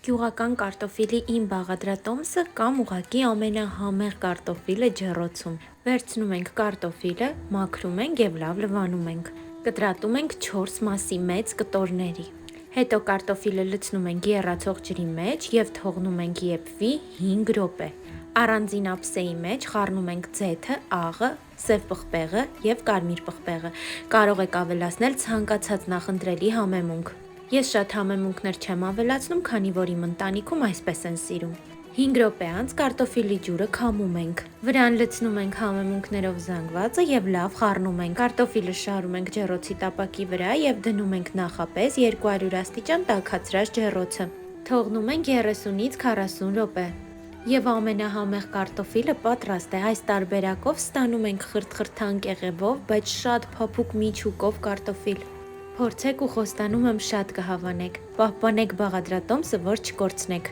Գյուղական կարտոֆիլի իմ բաղադրատոմսը կամ ուղղակի ամենահամեղ կարտոֆիլը ջեռոցում։ Վերցնում ենք կարտոֆիլը, մաքրում ենք և լավ լվանում ենք։ Կտրատում ենք 4 մասի մեծ կտորների։ Հետո կարտոֆիլը լցնում ենք եռացող ջրի մեջ և թողնում ենք եփվի 5 րոպե։ Առանձին ափսեի մեջ խառնում ենք ձեթը, աղը, սև պղպեղը և կարմիր պղպեղը։ Կարող եք ավելացնել ցանկացած նախընտրելի համեմունք։ Ես շատ համեմունքներ չեմ ավելացնում, քանի որ իմ ընտանիքում այսպես են սիրում։ 5 րոպե անց կարտոֆիլի ջուրը քամում ենք։ Վրան լցնում ենք համեմունքներով զանգվածը և լավ խառնում ենք։ Կարտոֆիլը շարում ենք ջեռոցի տապակի վրա և դնում ենք նախապես 200 աստիճան տաքացրած ջեռոցը։ Թողնում ենք 30-ից 40 րոպե։ Եվ ամենահամեղ կարտոֆիլը պատրաստ է։ Այս տարբերակով ստանում ենք խրթխրթան կեղևով, բայց շատ փափուկ միջուկով կարտոֆիլ։ Փորձեք ու խոստանում եմ շատ կհավանեք։ Պահպանեք բաղադրատոմսը, որ չկորցնեք։